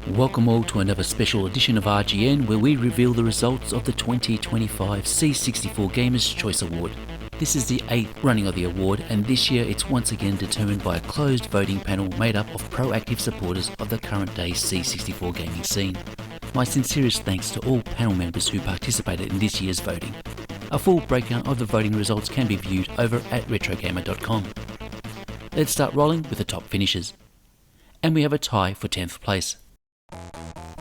Welcome all to another special edition of RGN, where we reveal the results of the 2025 C64 Gamers' Choice Award. This is the 8th running of the award, and this year it's once again determined by a closed voting panel made up of proactive supporters of the current day C64 gaming scene. My sincerest thanks to all panel members who participated in this year's voting. A full breakdown of the voting results can be viewed over at retrogamer.com. Let's start rolling with the top finishers. And we have a tie for 10th place.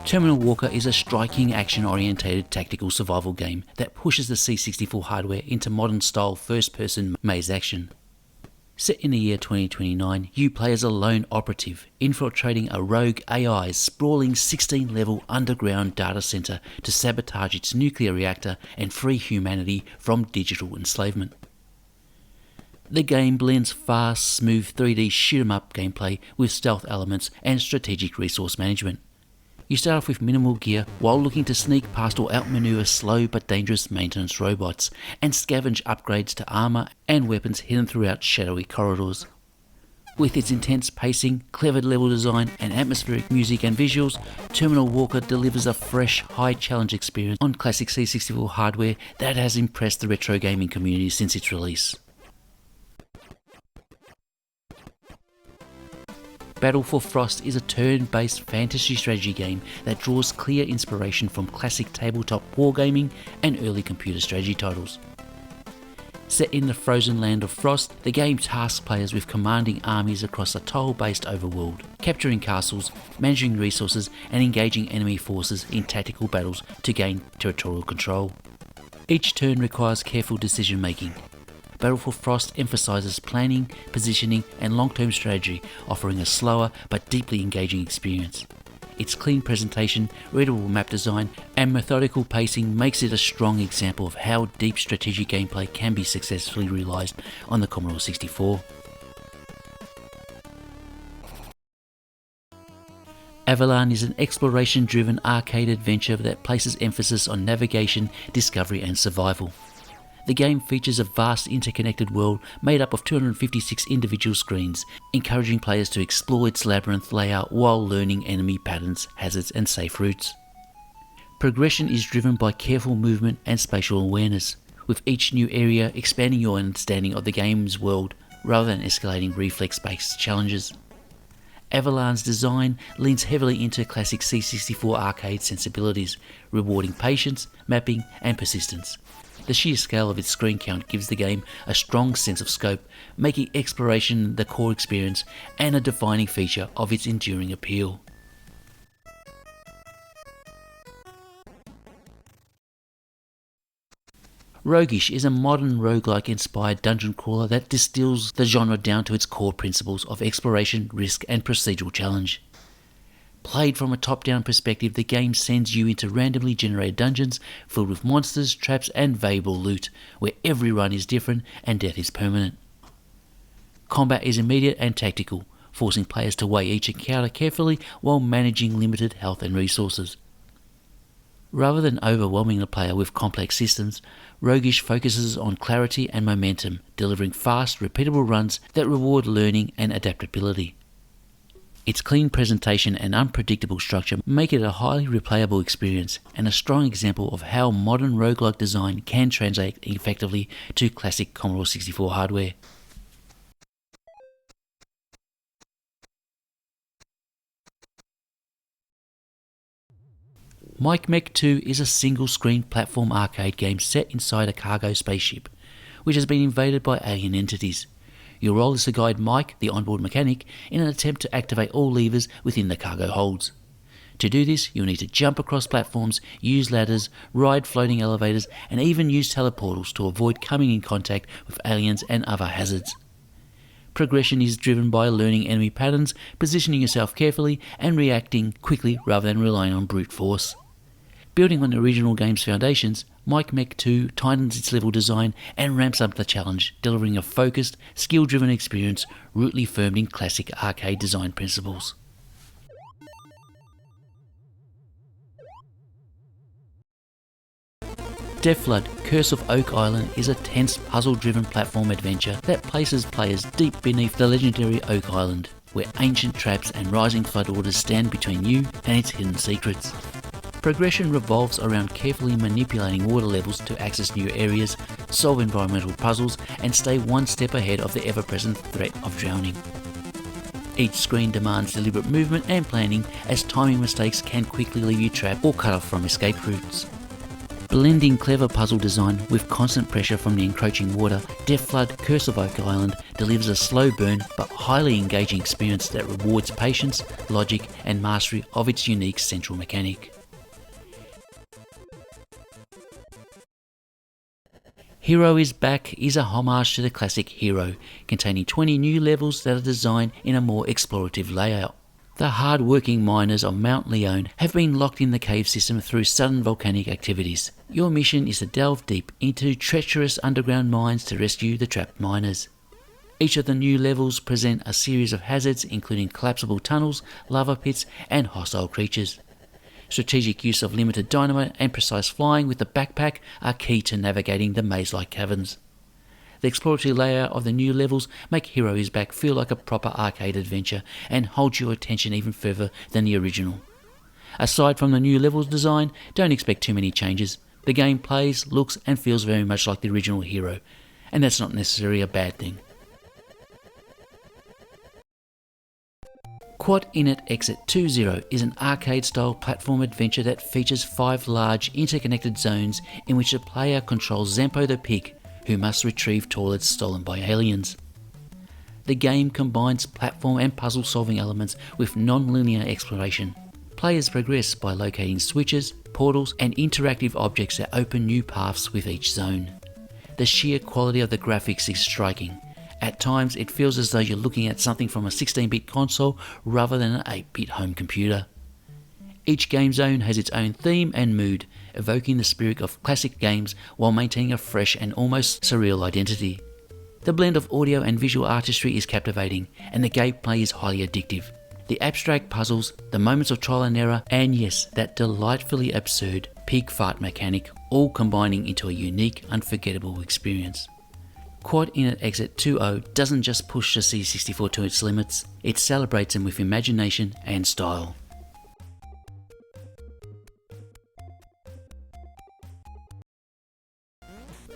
Terminal Walker is a striking action-orientated tactical survival game that pushes the C64 hardware into modern-style first-person maze action. Set in the year 2029, you play as a lone operative, infiltrating a rogue AI's sprawling 16-level underground data center to sabotage its nuclear reactor and free humanity from digital enslavement. The game blends fast, smooth 3D shoot-'em-up gameplay with stealth elements and strategic resource management. You start off with minimal gear while looking to sneak past or outmaneuver slow but dangerous maintenance robots and scavenge upgrades to armor and weapons hidden throughout shadowy corridors. With its intense pacing, clever level design and atmospheric music and visuals, Terminal Walker delivers a fresh, high-challenge experience on classic C64 hardware that has impressed the retro gaming community since its release. Battle for Frost is a turn-based fantasy strategy game that draws clear inspiration from classic tabletop wargaming and early computer strategy titles. Set in the frozen land of Frost, the game tasks players with commanding armies across a tile-based overworld, capturing castles, managing resources and engaging enemy forces in tactical battles to gain territorial control. Each turn requires careful decision making. Battle for Frost emphasises planning, positioning and long-term strategy, offering a slower but deeply engaging experience. Its clean presentation, readable map design and methodical pacing makes it a strong example of how deep strategic gameplay can be successfully realised on the Commodore 64. Avalon is an exploration-driven arcade adventure that places emphasis on navigation, discovery and survival. The game features a vast interconnected world made up of 256 individual screens, encouraging players to explore its labyrinth layout while learning enemy patterns, hazards and safe routes. Progression is driven by careful movement and spatial awareness, with each new area expanding your understanding of the game's world rather than escalating reflex-based challenges. Avalon's design leans heavily into classic C64 arcade sensibilities, rewarding patience, mapping and persistence. The sheer scale of its screen count gives the game a strong sense of scope, making exploration the core experience and a defining feature of its enduring appeal. Roguish is a modern roguelike-inspired dungeon crawler that distills the genre down to its core principles of exploration, risk and procedural challenge. Played from a top-down perspective, the game sends you into randomly generated dungeons filled with monsters, traps and valuable loot, where every run is different and death is permanent. Combat is immediate and tactical, forcing players to weigh each encounter carefully while managing limited health and resources. Rather than overwhelming the player with complex systems, Roguish focuses on clarity and momentum, delivering fast, repeatable runs that reward learning and adaptability. Its clean presentation and unpredictable structure make it a highly replayable experience and a strong example of how modern roguelike design can translate effectively to classic Commodore 64 hardware. Mike Mech 2 is a single-screen platform arcade game set inside a cargo spaceship, which has been invaded by alien entities. Your role is to guide Mike, the onboard mechanic, in an attempt to activate all levers within the cargo holds. To do this, you'll need to jump across platforms, use ladders, ride floating elevators, and even use teleportals to avoid coming in contact with aliens and other hazards. Progression is driven by learning enemy patterns, positioning yourself carefully, and reacting quickly rather than relying on brute force. Building on the original game's foundations, Mike Mech 2 tightens its level design and ramps up the challenge, delivering a focused, skill-driven experience rooted firmly in classic arcade design principles. Flood: Curse of Oak Island is a tense, puzzle-driven platform adventure that places players deep beneath the legendary Oak Island, where ancient traps and rising floodwaters stand between you and its hidden secrets. Progression revolves around carefully manipulating water levels to access new areas, solve environmental puzzles, and stay one step ahead of the ever-present threat of drowning. Each screen demands deliberate movement and planning, as timing mistakes can quickly leave you trapped or cut off from escape routes. Blending clever puzzle design with constant pressure from the encroaching water, Flood: Curse of Oak Island delivers a slow burn but highly engaging experience that rewards patience, logic, and mastery of its unique central mechanic. Hero is Back is a homage to the classic Hero, containing 20 new levels that are designed in a more explorative layout. The hard-working miners of Mount Leone have been locked in the cave system through sudden volcanic activities. Your mission is to delve deep into treacherous underground mines to rescue the trapped miners. Each of the new levels present a series of hazards, including collapsible tunnels, lava pits, and hostile creatures. Strategic use of limited dynamite and precise flying with the backpack are key to navigating the maze-like caverns. The exploratory layout of the new levels make Hero is Back feel like a proper arcade adventure and hold your attention even further than the original. Aside from the new levels design, don't expect too many changes. The game plays, looks and feels very much like the original Hero, and that's not necessarily a bad thing. Quad Init Exit 20 is an arcade-style platform adventure that features 5 large interconnected zones in which the player controls Zampo the pig, who must retrieve toilets stolen by aliens. The game combines platform and puzzle solving elements with non-linear exploration. Players progress by locating switches, portals and interactive objects that open new paths with each zone. The sheer quality of the graphics is striking. At times it feels as though you're looking at something from a 16-bit console rather than an 8-bit home computer. Each game zone has its own theme and mood, evoking the spirit of classic games while maintaining a fresh and almost surreal identity. The blend of audio and visual artistry is captivating, and the gameplay is highly addictive. The abstract puzzles, the moments of trial and error, and yes, that delightfully absurd pig fart mechanic, all combining into a unique, unforgettable experience. Quad Init Exit 20 doesn't just push the C64 to its limits, it celebrates them with imagination and style.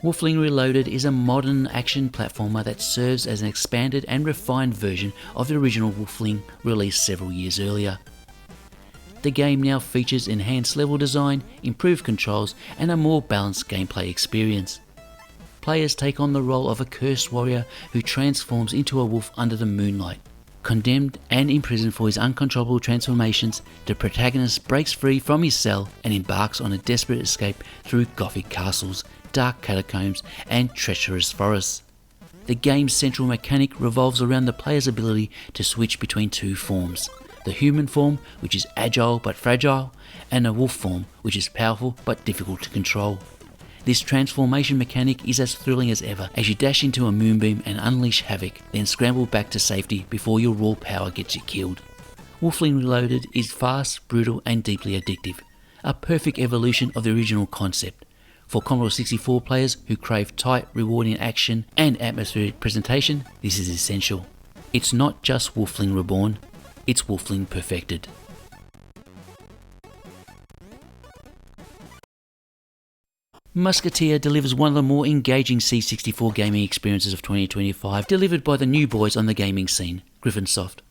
Wolfling Reloaded is a modern action platformer that serves as an expanded and refined version of the original Wolfling released several years earlier. The game now features enhanced level design, improved controls, and a more balanced gameplay experience. Players take on the role of a cursed warrior who transforms into a wolf under the moonlight. Condemned and imprisoned for his uncontrollable transformations, the protagonist breaks free from his cell and embarks on a desperate escape through gothic castles, dark catacombs and treacherous forests. The game's central mechanic revolves around the player's ability to switch between 2 forms: the human form, which is agile but fragile, and a wolf form, which is powerful but difficult to control. This transformation mechanic is as thrilling as ever as you dash into a moonbeam and unleash havoc, then scramble back to safety before your raw power gets you killed. Wolfling Reloaded is fast, brutal and deeply addictive, a perfect evolution of the original concept. For Commodore 64 players who crave tight, rewarding action and atmospheric presentation, this is essential. It's not just Wolfling Reborn, it's Wolfling perfected. Musketeer delivers one of the more engaging C64 gaming experiences of 2025, delivered by the new boys on the gaming scene, Griffinsoft.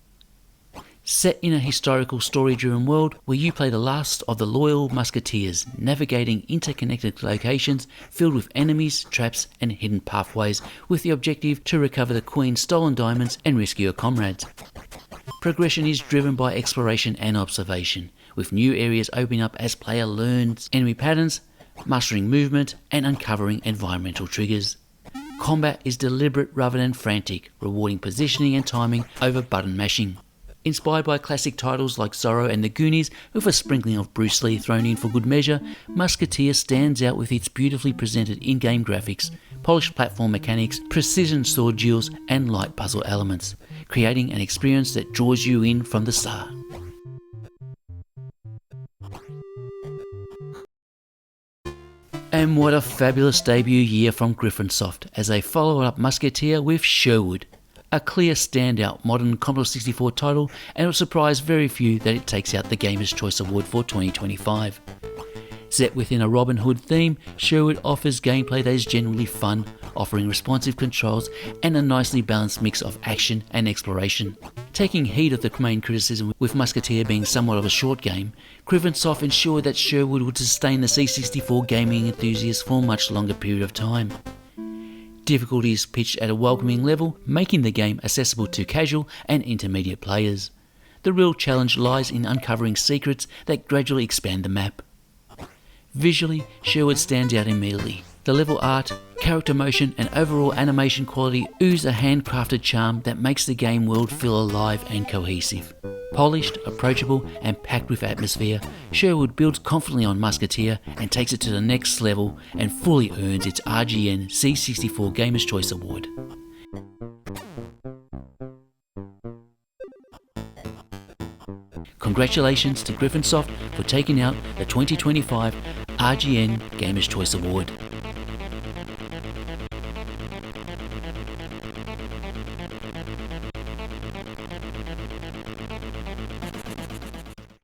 Set in a historical story-driven world where you play the last of the loyal musketeers, navigating interconnected locations filled with enemies, traps and hidden pathways with the objective to recover the Queen's stolen diamonds and rescue your comrades. Progression is driven by exploration and observation, with new areas opening up as player learns enemy patterns, mastering movement and uncovering environmental triggers. Combat is deliberate rather than frantic, rewarding positioning and timing over button mashing. Inspired by classic titles like Zorro and the Goonies, with a sprinkling of Bruce Lee thrown in for good measure, Musketeer stands out with its beautifully presented in-game graphics, polished platform mechanics, precision sword duels and light puzzle elements, creating an experience that draws you in from the start. And what a fabulous debut year from Griffinsoft as they followed up Musketeer with Sherwood. A clear standout modern Commodore 64 title, and it will surprise very few that it takes out the Gamer's Choice Award for 2025. Set within a Robin Hood theme, Sherwood offers gameplay that is generally fun, offering responsive controls and a nicely balanced mix of action and exploration. Taking heed of the main criticism with Musketeer being somewhat of a short game, Griffinsoft ensured that Sherwood would sustain the C64 gaming enthusiasts for a much longer period of time. Difficulty is pitched at a welcoming level, making the game accessible to casual and intermediate players. The real challenge lies in uncovering secrets that gradually expand the map. Visually, Sherwood stands out immediately. The level art, character motion and overall animation quality ooze a handcrafted charm that makes the game world feel alive and cohesive. Polished, approachable and packed with atmosphere, Sherwood builds confidently on Musketeer and takes it to the next level and fully earns its RGN C64 Gamer's Choice Award. Congratulations to Griffinsoft for taking out the 2025 RGN Gamer's Choice Award.